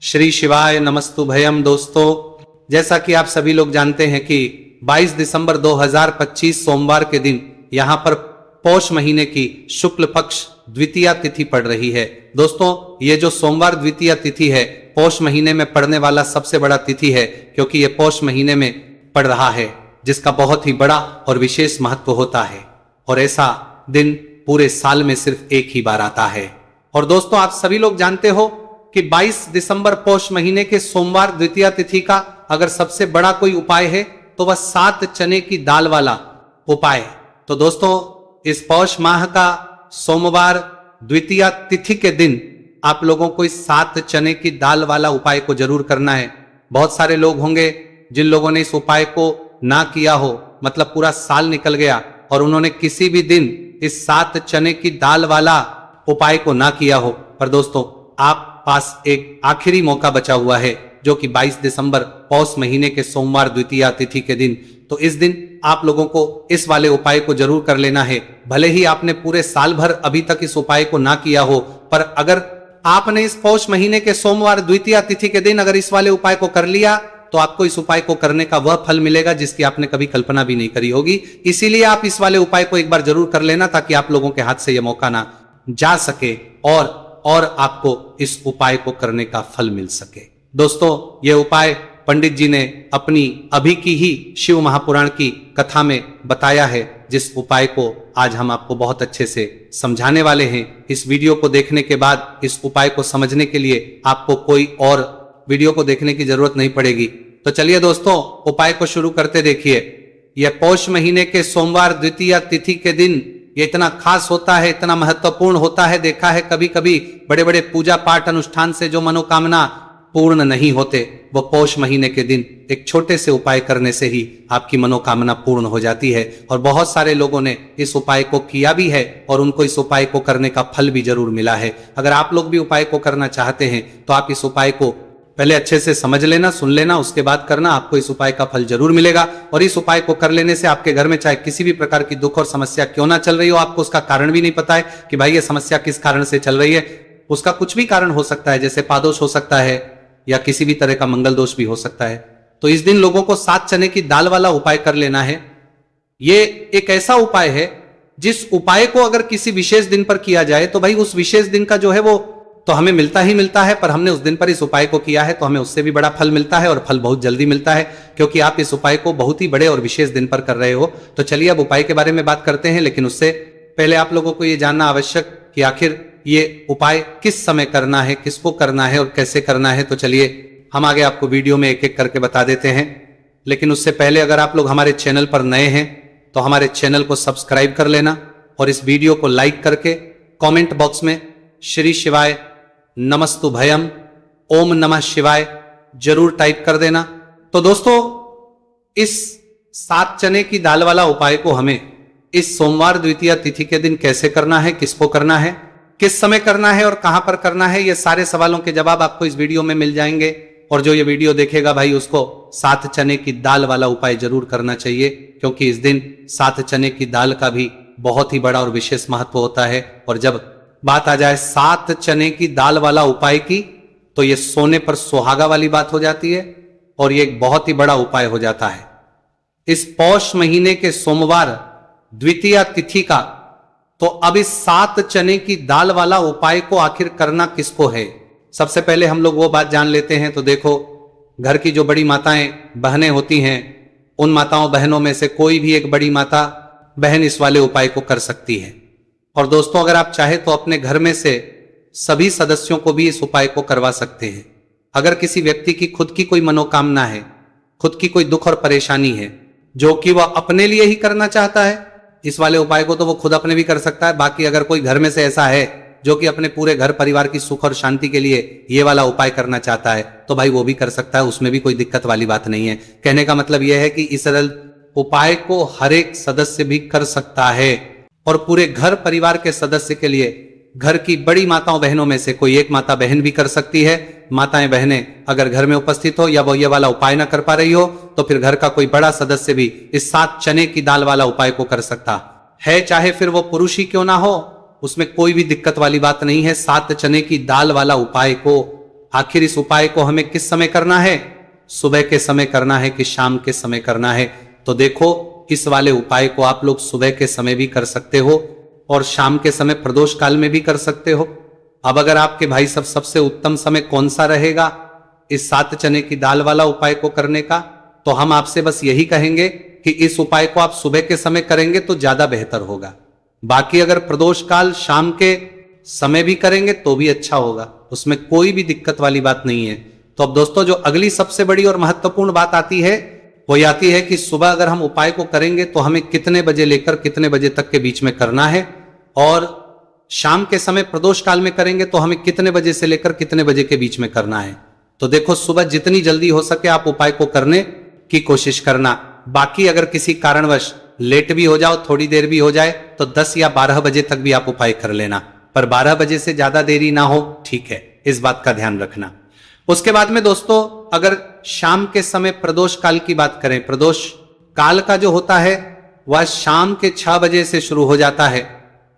श्री शिवाय नमस्तु भयम। दोस्तों, जैसा कि आप सभी लोग जानते हैं कि 22 दिसंबर 2025 सोमवार के दिन यहाँ पर पौष महीने की शुक्ल पक्ष द्वितीया तिथि पड़ रही है। दोस्तों, ये जो सोमवार द्वितीया तिथि है पौष महीने में पड़ने वाला सबसे बड़ा तिथि है, क्योंकि ये पौष महीने में पड़ रहा है, जिसका बहुत ही बड़ा और विशेष महत्व होता है। और ऐसा दिन पूरे साल में सिर्फ एक ही बार आता है। और दोस्तों, आप सभी लोग जानते हो कि 22 दिसंबर पौष महीने के सोमवार द्वितीया तिथि का अगर सबसे बड़ा कोई उपाय है तो वह 7 चने की दाल वाला उपाय है। तो दोस्तों, इस पौष माह का सोमवार द्वितीया तिथि के दिन आप लोगों को इस 7 चने की दाल वाला उपाय को जरूर करना है। बहुत सारे लोग होंगे जिन लोगों ने इस उपाय को ना किया हो, मतलब पूरा साल निकल गया और उन्होंने किसी भी दिन इस 7 चने की दाल वाला उपाय को ना किया हो। पर दोस्तों, आप पास एक आखिरी मौका बचा हुआ है, जो कि 22 दिसंबर पौष महीने के सोमवार द्वितीया तिथि के दिन। तो इस दिन आप लोगों को इस वाले उपाय को जरूर कर लेना है। भले ही आपने पूरे साल भर अभी तक इस उपाय को ना किया हो, पर अगर आपने इस पौष महीने के सोमवार द्वितीया तिथि के दिन अगर इस वाले उपाय को कर लिया तो आपको इस उपाय को करने का वह फल मिलेगा जिसकी आपने कभी कल्पना भी नहीं करी होगी। इसीलिए आप इस वाले उपाय को एक बार जरूर कर लेना, ताकि आप लोगों के हाथ से यह मौका ना जा सके और आपको इस उपाय को करने का फल मिल सके। दोस्तों, यह उपाय पंडित जी ने अपनी अभी की ही शिव महापुराण की कथा में बताया है, जिस उपाय को आज हम आपको बहुत अच्छे से समझाने वाले हैं। इस वीडियो को देखने के बाद इस उपाय को समझने के लिए आपको कोई और वीडियो को देखने की जरूरत नहीं पड़ेगी। तो चलिए दोस्तों, उपाय को शुरू करते। देखिए, यह पौष महीने के सोमवार द्वितीया तिथि के दिन ये इतना खास होता है, इतना महत्वपूर्ण होता है। देखा है कभी कभी बड़े बड़े पूजा पाठ अनुष्ठान से जो मनोकामना पूर्ण नहीं होते, वो पौष महीने के दिन एक छोटे से उपाय करने से ही आपकी मनोकामना पूर्ण हो जाती है। और बहुत सारे लोगों ने इस उपाय को किया भी है और उनको इस उपाय को करने का फल भी जरूर मिला है। अगर आप लोग भी उपाय को करना चाहते हैं तो आप इस उपाय को पहले अच्छे से समझ लेना, सुन लेना, उसके बाद करना। आपको इस उपाय का फल जरूर मिलेगा। और इस उपाय को कर लेने से आपके घर में चाहे किसी भी प्रकार की दुख और समस्या क्यों ना चल रही हो, आपको उसका कारण भी नहीं पता है कि भाई ये समस्या किस कारण से चल रही है। उसका कुछ भी कारण हो सकता है, जैसे पादोष हो सकता है या किसी भी तरह का मंगल दोष भी हो सकता है। तो इस दिन लोगों को 7 चने की दाल वाला उपाय कर लेना है। ये एक ऐसा उपाय है जिस उपाय को अगर किसी विशेष दिन पर किया जाए तो भाई उस विशेष दिन का जो है वो तो हमें मिलता ही मिलता है, पर हमने उस दिन पर इस उपाय को किया है तो हमें उससे भी बड़ा फल मिलता है, और फल बहुत जल्दी मिलता है, क्योंकि आप इस उपाय को बहुत ही बड़े और विशेष दिन पर कर रहे हो। तो चलिए अब उपाय के बारे में बात करते हैं, लेकिन उससे पहले आप लोगों को यह जानना आवश्यक कि आखिर ये उपाय किस समय करना है, किसको करना है और कैसे करना है। तो चलिए हम आगे आपको वीडियो में एक एक करके बता देते हैं। लेकिन उससे पहले अगर आप लोग हमारे चैनल पर नए हैं तो हमारे चैनल को सब्सक्राइब कर लेना और इस वीडियो को लाइक करके कमेंट बॉक्स में श्री शिवाय नमस्तु भयम, ओम नमः शिवाय जरूर टाइप कर देना। तो दोस्तों, इस 7 चने की दाल वाला उपाय को हमें इस सोमवार द्वितीया तिथि के दिन कैसे करना है, किसको करना है, किस समय करना है और कहां पर करना है, ये सारे सवालों के जवाब आपको इस वीडियो में मिल जाएंगे। और जो ये वीडियो देखेगा भाई, उसको 7 चने की दाल वाला उपाय जरूर करना चाहिए, क्योंकि इस दिन 7 चने की दाल का भी बहुत ही बड़ा और विशेष महत्व होता है। और जब बात आ जाए 7 चने की दाल वाला उपाय की, तो ये सोने पर सुहागा वाली बात हो जाती है और ये एक बहुत ही बड़ा उपाय हो जाता है। इस पौष महीने के सोमवार द्वितीया तिथि का तो अब इस 7 चने की दाल वाला उपाय को आखिर करना किसको है, सबसे पहले हम लोग वो बात जान लेते हैं। तो देखो, घर की जो बड़ी माताएं बहनें होती हैं, उन माताओं बहनों में से कोई भी एक बड़ी माता बहन इस वाले उपाय को कर सकती है। और दोस्तों, अगर आप चाहे तो अपने घर में से सभी सदस्यों को भी इस उपाय को करवा सकते हैं। अगर किसी व्यक्ति की खुद की कोई मनोकामना है, खुद की कोई दुख और परेशानी है, जो कि वह अपने लिए ही करना चाहता है, इस वाले उपाय को तो वो खुद अपने भी कर सकता है। बाकी अगर कोई घर में से ऐसा है जो कि अपने पूरे घर परिवार की सुख और शांति के लिए ये वाला उपाय करना चाहता है, तो भाई वो भी कर सकता है, उसमें भी कोई दिक्कत वाली बात नहीं है। कहने का मतलब यह है कि इस उपाय को हर एक सदस्य भी कर सकता है, और पूरे घर परिवार के सदस्य के लिए घर की बड़ी माताओं बहनों में से कोई एक माता बहन भी कर सकती है। माताएं बहनें अगर घर में उपस्थित हो या वो ये वाला उपाय ना कर पा रही हो, तो फिर घर का कोई बड़ा सदस्य भी इस 7 चने की दाल वाला उपाय को कर सकता है, चाहे फिर वो पुरुष ही क्यों ना हो, उसमें कोई भी दिक्कत वाली बात नहीं है। 7 चने की दाल वाला उपाय को आखिर इस उपाय को हमें किस समय करना है? सुबह के समय करना है कि शाम के समय करना है? तो देखो, इस वाले उपाय को आप लोग सुबह के समय भी कर सकते हो और शाम के समय प्रदोष काल में भी कर सकते हो। अब अगर आपके भाई सबसे उत्तम समय कौन सा रहेगा इस 7 चने की दाल वाला उपाय को करने का, तो हम आपसे बस यही कहेंगे कि इस उपाय को आप सुबह के समय करेंगे तो ज्यादा बेहतर होगा। बाकी अगर प्रदोष काल शाम के समय भी करेंगे तो भी अच्छा होगा, उसमें कोई भी दिक्कत वाली बात नहीं है। तो अब दोस्तों, जो अगली सबसे बड़ी और महत्वपूर्ण बात आती है वो ये आती है कि सुबह अगर हम उपाय को करेंगे तो हमें कितने बजे लेकर कितने बजे तक के बीच में करना है, और शाम के समय प्रदोष काल में करेंगे तो हमें कितने बजे से लेकर कितने बजे के बीच में करना है। तो देखो, सुबह जितनी जल्दी हो सके आप उपाय को करने की कोशिश करना। बाकी अगर किसी कारणवश लेट भी हो जाओ, थोड़ी देर भी हो जाए, तो 10 या 12 बजे तक भी आप उपाय कर लेना, पर 12 बजे से ज्यादा देरी ना हो, ठीक है, इस बात का ध्यान रखना। उसके बाद में दोस्तों, अगर शाम के समय प्रदोष काल की बात करें, प्रदोष काल का जो होता है वह शाम के 6 बजे से शुरू हो जाता है।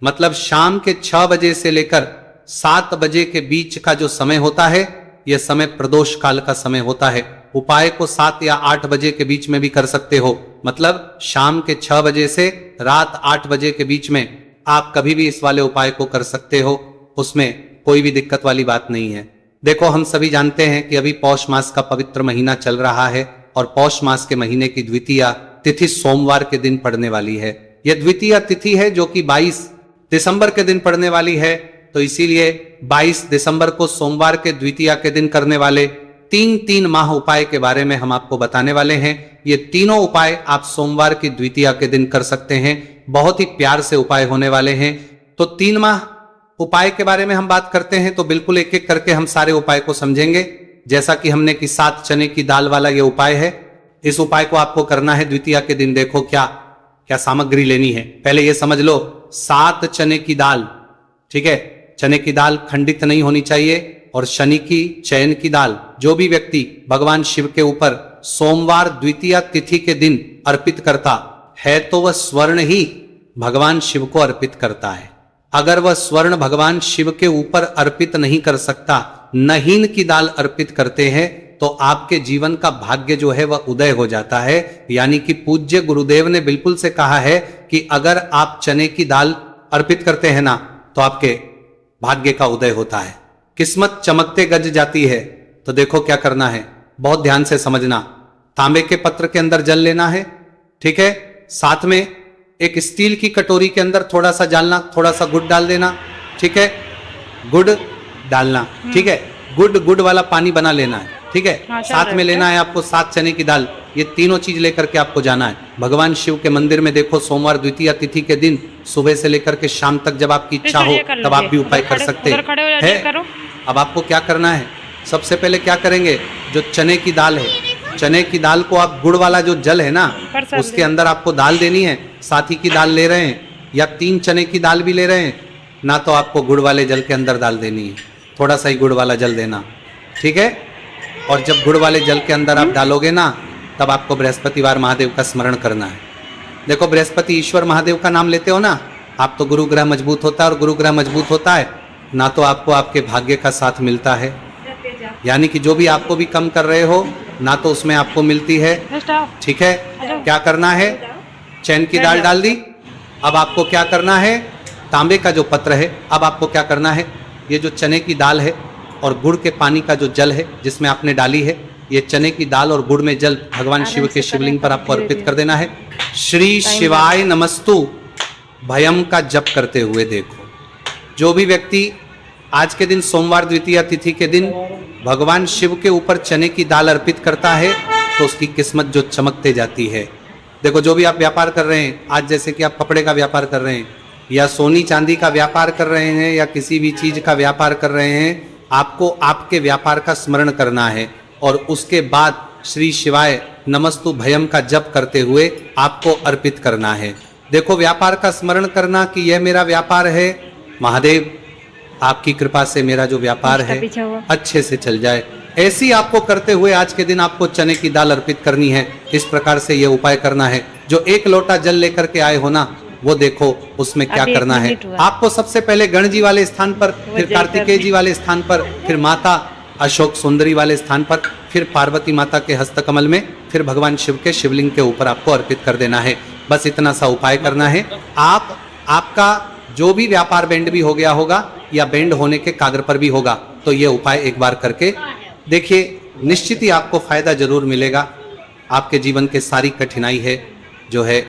मतलब शाम के 6 बजे से लेकर 7 बजे के बीच का जो समय होता है यह समय प्रदोष काल का समय होता है। उपाय को 7 या 8 बजे के बीच में भी कर सकते हो, मतलब शाम के 6 बजे से रात 8 बजे के बीच में आप कभी भी इस वाले उपाय को कर सकते हो, उसमें कोई भी दिक्कत वाली बात नहीं है। देखो, हम सभी जानते हैं कि अभी पौष मास का पवित्र महीना चल रहा है और पौष मास के महीने की द्वितीया तिथि सोमवार के दिन पड़ने वाली है। यह द्वितीया तिथि है जो कि 22 दिसंबर के दिन पड़ने वाली है, तो इसीलिए 22 दिसंबर को सोमवार के द्वितीया के दिन करने वाले 3 माह उपाय के बारे में हम आपको बताने वाले हैं। ये तीनों उपाय आप सोमवार की द्वितीया के दिन कर सकते हैं, बहुत ही प्यार से उपाय होने वाले हैं। तो 3 माह उपाय के बारे में हम बात करते हैं तो बिल्कुल एक एक करके हम सारे उपाय को समझेंगे। जैसा कि हमने कि 7 चने की दाल वाला ये उपाय है, इस उपाय को आपको करना है द्वितीया के दिन। देखो क्या क्या सामग्री लेनी है, पहले ये समझ लो। 7 चने की दाल, ठीक है, चने की दाल खंडित नहीं होनी चाहिए, और शनि की चयन की दाल जो भी व्यक्ति भगवान शिव के ऊपर सोमवार द्वितीया तिथि के दिन अर्पित करता है तो वह स्वर्ण ही भगवान शिव को अर्पित करता है। अगर वह स्वर्ण भगवान शिव के ऊपर अर्पित नहीं कर सकता, नहीन की दाल अर्पित करते हैं, तो आपके जीवन का भाग्य जो है वह उदय हो जाता है। यानी कि पूज्य गुरुदेव ने बिल्कुल से कहा है कि अगर आप चने की दाल अर्पित करते हैं ना तो आपके भाग्य का उदय होता है, किस्मत चमकते गज जाती है। तो देखो क्या करना है, बहुत ध्यान से समझना। तांबे के पत्र के अंदर जल लेना है, ठीक है, साथ में एक स्टील की कटोरी के अंदर थोड़ा सा डालना, थोड़ा सा गुड़ डाल देना, ठीक है, गुड़ डालना, ठीक है, गुड़ वाला पानी बना लेना है, ठीक है। साथ में लेना है आपको 7 चने की दाल, ये तीनों चीज लेकर के आपको जाना है भगवान शिव के मंदिर में। देखो, सोमवार द्वितीया तिथि के दिन सुबह से लेकर के शाम तक जब आपकी इच्छा हो तब आप भी उपाय कर सकते हैं। अब आपको क्या करना है, सबसे पहले क्या करेंगे, जो चने की दाल है, चने की दाल को आप गुड़ वाला जो जल है ना उसके अंदर आपको दाल देनी है। साथी की दाल ले रहे हैं या 3 चने की दाल भी ले रहे हैं ना, तो आपको गुड़ वाले जल के अंदर दाल देनी है, थोड़ा सा ही गुड़ वाला जल देना, ठीक है। और जब गुड़ वाले जल के अंदर आप डालोगे ना, तब आपको बृहस्पतिवार महादेव का स्मरण करना है। देखो, बृहस्पति ईश्वर महादेव का नाम लेते हो ना आप, तो गुरु ग्रह मजबूत होता है, और गुरु ग्रह मजबूत होता है ना तो आपको आपके भाग्य का साथ मिलता है। यानी कि जो भी आपको भी कम कर रहे हो ना तो उसमें आपको मिलती है, ठीक है। क्या करना है, चैन की दाल डाल दी। अब आपको क्या करना है, तांबे का जो पत्र है, अब आपको क्या करना है, ये जो चने की दाल है और गुड़ के पानी का जो जल है जिसमें आपने डाली है, ये चने की दाल और गुड़ में जल भगवान शिव के शिवलिंग पर आपको अर्पित कर देना है। श्री शिवाय नमस्तु भयम का जप करते हुए देखो, जो भी व्यक्ति आज के दिन सोमवार द्वितीया तिथि के दिन भगवान शिव के ऊपर चने की दाल अर्पित करता है तो उसकी किस्मत जो चमकते जाती है। देखो, जो भी आप व्यापार कर रहे हैं आज, जैसे कि आप कपड़े का व्यापार कर रहे हैं या सोनी चांदी का व्यापार कर रहे हैं या किसी भी चीज का व्यापार कर रहे हैं, आपको आपके व्यापार का स्मरण करना है और उसके बाद श्री शिवाय नमस्तु भयम का जप करते हुए आपको अर्पित करना है। देखो, व्यापार का स्मरण करना कि यह मेरा व्यापार है, महादेव आपकी कृपा से मेरा जो व्यापार है अच्छे से चल जाए, ऐसी आपको करते हुए आज के दिन आपको चने की दाल अर्पित करनी है। इस प्रकार से यह उपाय करना है। जो 1 लोटा जल लेकर के आए हो ना, वो देखो उसमें क्या करना है। आपको सबसे पहले गणजी वाले स्थान पर, फिर कार्तिकेय जी वाले स्थान पर, फिर माता अशोक सुंदरी वाले स्थान पर, फिर पार्वती माता के हस्तकमल में, फिर भगवान शिव के शिवलिंग के ऊपर आपको अर्पित कर देना है। बस इतना सा उपाय करना है। आपका जो भी व्यापार बैंड भी हो गया होगा या बैंड होने के कागर पर भी होगा, तो ये उपाय एक बार करके देखिए, निश्चित ही आपको फायदा जरूर मिलेगा। आपके जीवन के सारी कठिनाई है जो है